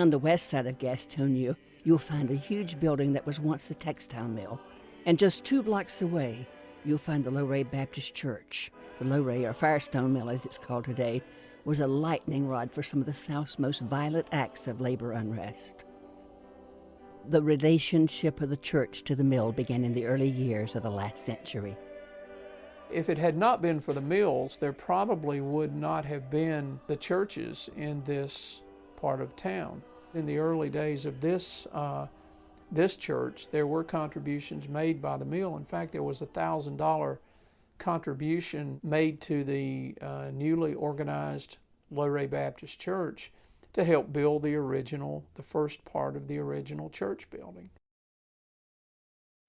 On the west side of Gastonia, you'll find a huge building that was once a textile mill. And just 2 blocks away, you'll find the Luray Baptist Church. The Luray, or Firestone Mill as it's called today, was a lightning rod for some of the South's most violent acts of labor unrest. The relationship of the church to the mill began in the early years of the last century. If it had not been for the mills, there probably would not have been the churches in this part of town. In the early days of this church, there were contributions made by the mill. In fact, there was a $1,000 contribution made to the newly organized Luray Baptist Church to help build the first part of the original church building.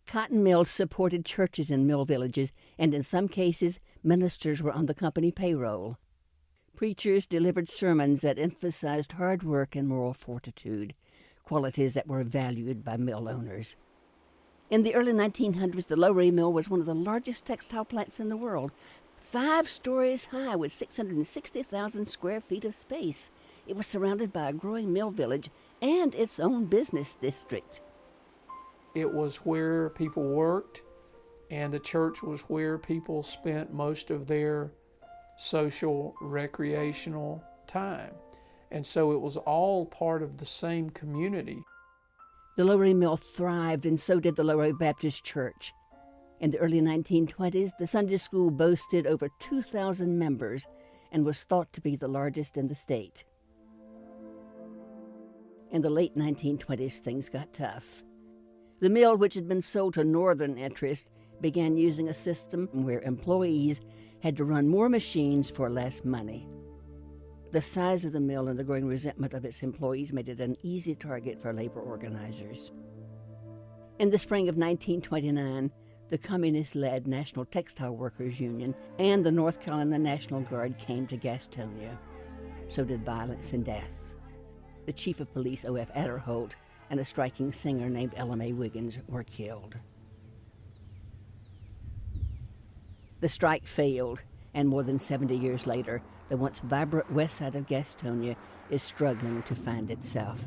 Cotton mills supported churches in mill villages, and in some cases, ministers were on the company payroll. Preachers delivered sermons that emphasized hard work and moral fortitude, qualities that were valued by mill owners. In the early 1900s, the Luray Mill was one of the largest textile plants in the world, 5 stories high with 660,000 square feet of space. It was surrounded by a growing mill village and its own business district. It was where people worked, and the church was where people spent most of their social, recreational time. And so it was all part of the same community. The Luray Mill thrived, and so did the Luray Baptist Church. In the early 1920s, the Sunday school boasted over 2,000 members and was thought to be the largest in the state. In the late 1920s, things got tough. The mill, which had been sold to Northern interests, began using a system where employees had to run more machines for less money. The size of the mill and the growing resentment of its employees made it an easy target for labor organizers. In the spring of 1929, the communist-led National Textile Workers Union and the North Carolina National Guard came to Gastonia. So did violence and death. The chief of police, O.F. Adderholt, and a striking singer named Ella Mae Wiggins were killed. The strike failed, and more than 70 years later, the once vibrant west side of Gastonia is struggling to find itself.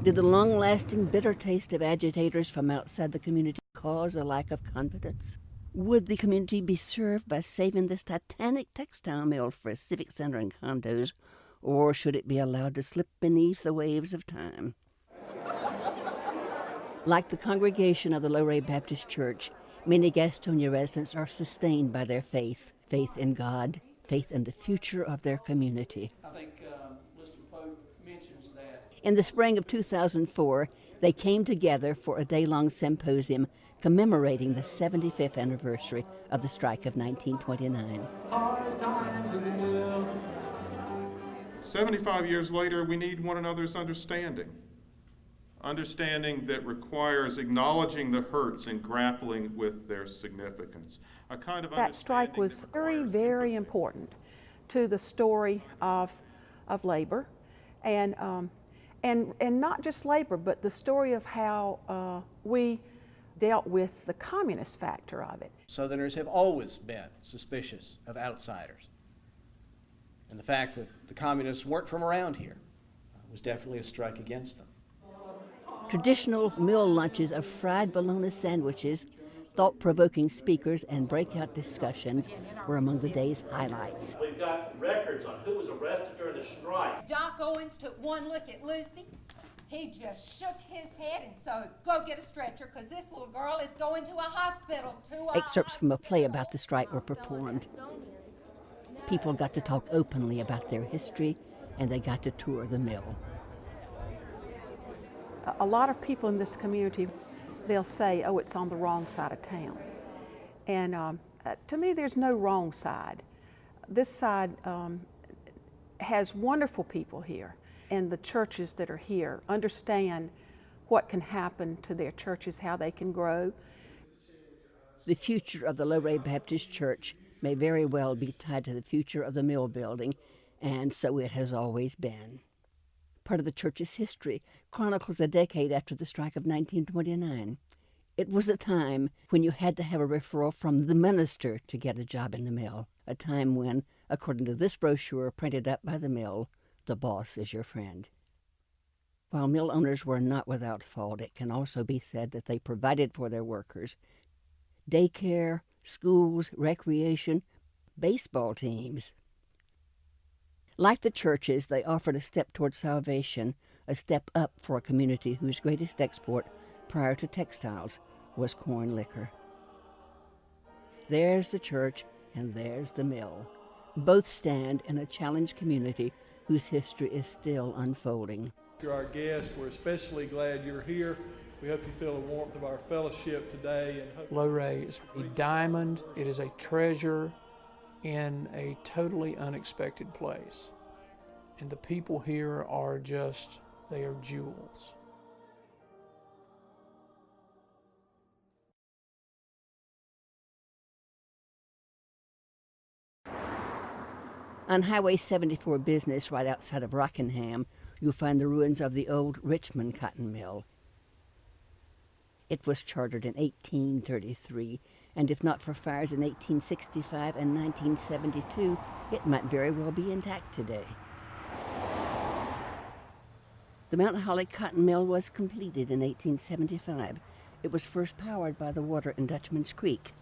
Did the long-lasting bitter taste of agitators from outside the community cause a lack of confidence? Would the community be served by saving this titanic textile mill for a civic center and condos, or should it be allowed to slip beneath the waves of time? Like the congregation of the Luray Baptist Church, many Gastonia residents are sustained by their faith in God, faith in the future of their community. I think Mr. Pope mentions that. In the spring of 2004, they came together for a day-long symposium commemorating the 75th anniversary of the strike of 1929. 75 years later, we need one another's understanding. Understanding that requires acknowledging the hurts and grappling with their significance. A kind of that strike was very, very important to the story of labor, and not just labor, but the story of how we dealt with the communist factor of it. Southerners have always been suspicious of outsiders, and the fact that the communists weren't from around here was definitely a strike against them. Traditional mill lunches of fried bologna sandwiches, thought-provoking speakers, and breakout discussions were among the day's highlights. We've got records on who was arrested during the strike. Doc Owens took one look at Lucy. He just shook his head and said, "Go get a stretcher, because this little girl is going to a hospital." Excerpts from a play about the strike were performed. People got to talk openly about their history, and they got to tour the mill. A lot of people in this community, they'll say, "Oh, it's on the wrong side of town." And to me, there's no wrong side. This side has wonderful people here, and the churches that are here understand what can happen to their churches, how they can grow. The future of the Luray Baptist Church may very well be tied to the future of the mill building, and so it has always been. Part of the church's history chronicles a decade after the strike of 1929. It was a time when you had to have a referral from the minister to get a job in the mill, a time when, according to this brochure printed up by the mill, the boss is your friend. While mill owners were not without fault, it can also be said that they provided for their workers daycare, schools, recreation, baseball teams. Like the churches, they offered a step toward salvation, a step up for a community whose greatest export prior to textiles was corn liquor. There's the church and there's the mill. Both stand in a challenged community whose history is still unfolding. You're our guest. We're especially glad you're here. We hope you feel the warmth of our fellowship today. And Lowray is a diamond. It is a treasure in a totally unexpected place. And the people here are just, they are jewels. On Highway 74 Business, right outside of Rockingham, you'll find the ruins of the old Richmond cotton mill. It was chartered in 1833, and if not for fires in 1865 and 1972, it might very well be intact today. The Mount Holly cotton mill was completed in 1875. It was first powered by the water in Dutchman's Creek.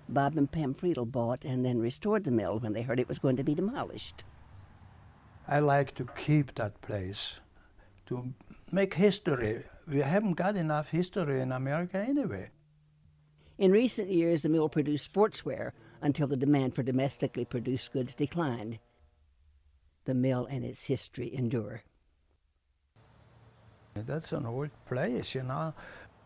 Bob and Pam Friedel bought and then restored the mill when they heard it was going to be demolished. I like to keep that place, to make history. We haven't got enough history in America anyway. In recent years, the mill produced sportswear until the demand for domestically produced goods declined. The mill and its history endure. That's an old place, you know.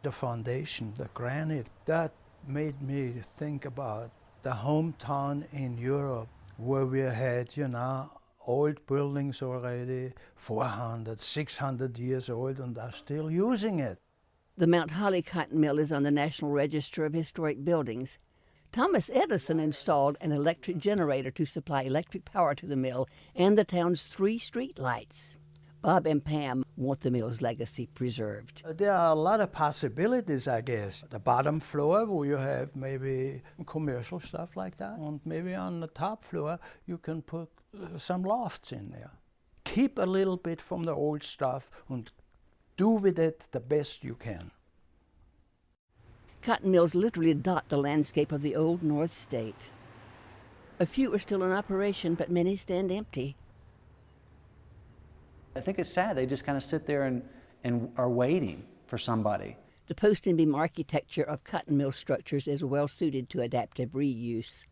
The foundation, the granite, that made me think about the hometown in Europe where we had, you know, old buildings already, 400, 600 years old, and are still using it. The Mount Holly cotton mill is on the National Register of Historic Buildings. Thomas Edison installed an electric generator to supply electric power to the mill and the town's 3 street lights. Bob and Pam want the mill's legacy preserved. There are a lot of possibilities, I guess. The bottom floor, where you have maybe commercial stuff like that, and maybe on the top floor you can put some lofts in there. Keep a little bit from the old stuff and do with it the best you can. Cotton mills literally dot the landscape of the old North State. A few are still in operation, but many stand empty. I think it's sad. They just kind of sit there and are waiting for somebody. The post and beam architecture of cotton mill structures is well suited to adaptive reuse.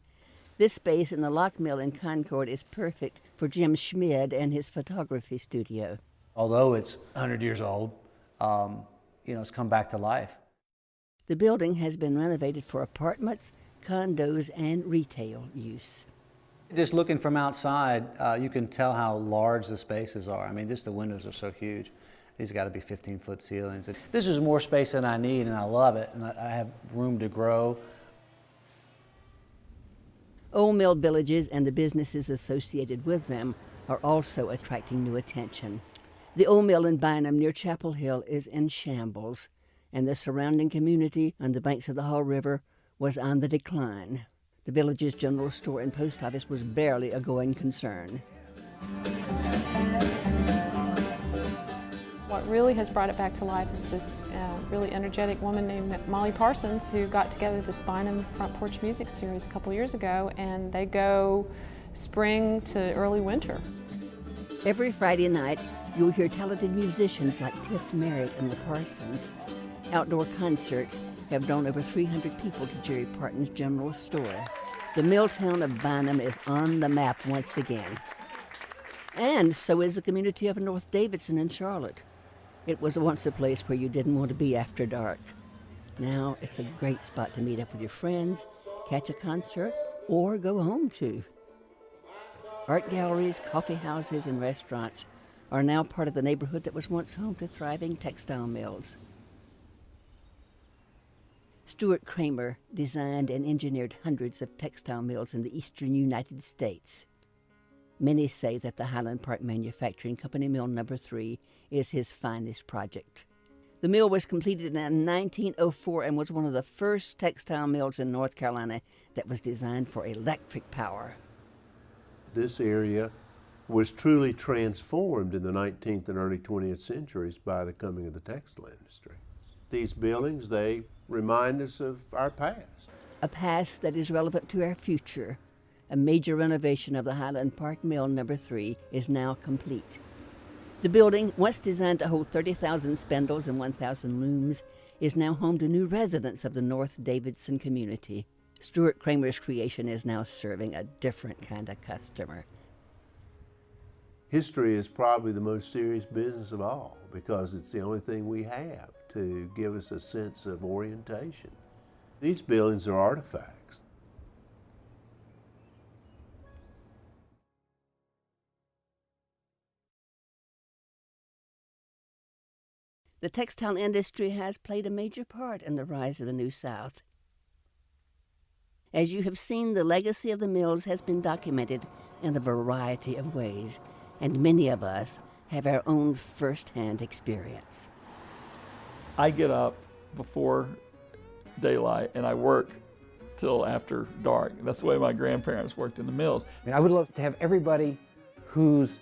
This space in the lock mill in Concord is perfect for Jim Schmid and his photography studio. Although it's 100 years old, it's come back to life. The building has been renovated for apartments, condos, and retail use. Just looking from outside, you can tell how large the spaces are. I mean, just the windows are so huge. These got to be 15-foot ceilings. This is more space than I need, and I love it, and I have room to grow. Old mill villages and the businesses associated with them are also attracting new attention. The old mill in Bynum near Chapel Hill is in shambles, and the surrounding community on the banks of the Hall River was on the decline. The village's general store and post office was barely a going concern. What really has brought it back to life is this really energetic woman named Molly Parsons, who got together this Bynum Front Porch Music Series a couple years ago, and they go spring to early winter. Every Friday night, you'll hear talented musicians like Tiff Merritt and the Parsons. Outdoor concerts have drawn over 300 people to Jerry Parton's general store. The mill town of Bynum is on the map once again. And so is the community of North Davidson and Charlotte. It was once a place where you didn't want to be after dark. Now it's a great spot to meet up with your friends, catch a concert, or go home to. Art galleries, coffee houses, and restaurants are now part of the neighborhood that was once home to thriving textile mills. Stuart Kramer designed and engineered hundreds of textile mills in the eastern United States. Many say that the Highland Park Manufacturing Company Mill No. 3 is his finest project. The mill was completed in 1904 and was one of the first textile mills in North Carolina that was designed for electric power. This area was truly transformed in the 19th and early 20th centuries by the coming of the textile industry. These buildings, they remind us of our past. A past that is relevant to our future. A major renovation of the Highland Park Mill No. 3 is now complete. The building, once designed to hold 30,000 spindles and 1,000 looms, is now home to new residents of the North Davidson community. Stuart Kramer's creation is now serving a different kind of customer. History is probably the most serious business of all because it's the only thing we have to give us a sense of orientation. These buildings are artifacts. The textile industry has played a major part in the rise of the New South. As you have seen, the legacy of the mills has been documented in a variety of ways, and many of us have our own first-hand experience. I get up before daylight and I work till after dark. That's the way my grandparents worked in the mills. I mean, I would love to have everybody whose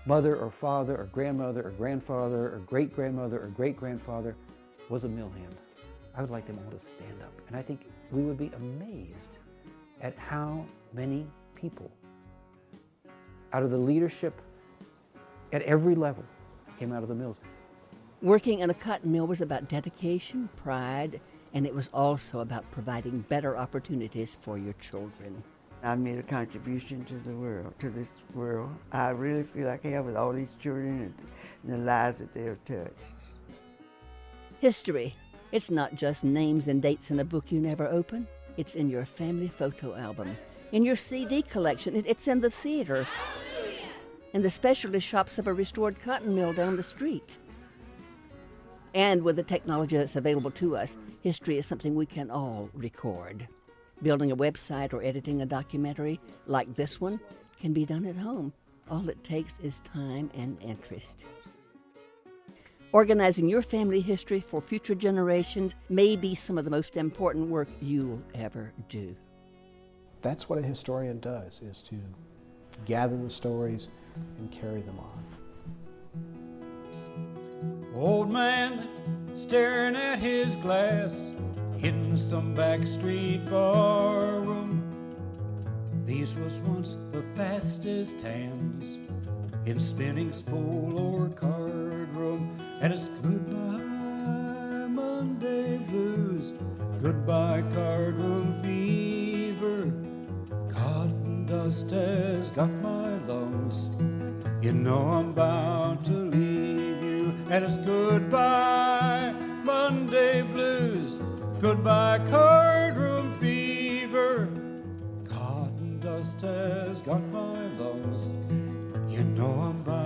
mother or father or grandmother or grandfather or great-grandmother or great-grandfather was a mill hand. I would like them all to stand up. And I think we would be amazed at how many people out of the leadership at every level came out of the mills. Working in a cotton mill was about dedication, pride, and it was also about providing better opportunities for your children. I made a contribution to the world, to this world. I really feel like I have with all these children and the lives that they have touched. History. It's not just names and dates in a book you never open. It's in your family photo album, in your CD collection. It's in the theater, in the specialty shops of a restored cotton mill down the street. And with the technology that's available to us, history is something we can all record. Building a website or editing a documentary like this one can be done at home. All it takes is time and interest. Organizing your family history for future generations may be some of the most important work you'll ever do. That's what a historian does, is to gather the stories and carry them on. Old man staring at his glass in some backstreet bar room. These was once the fastest hands in spinning spool or card room. And it's goodbye Monday blues, goodbye card room fever. Cotton dust has got my lungs, you know I'm bound to leave you. And it's goodbye Monday blues, goodbye card room fever. Cotton dust has got my lungs, you know I'm bound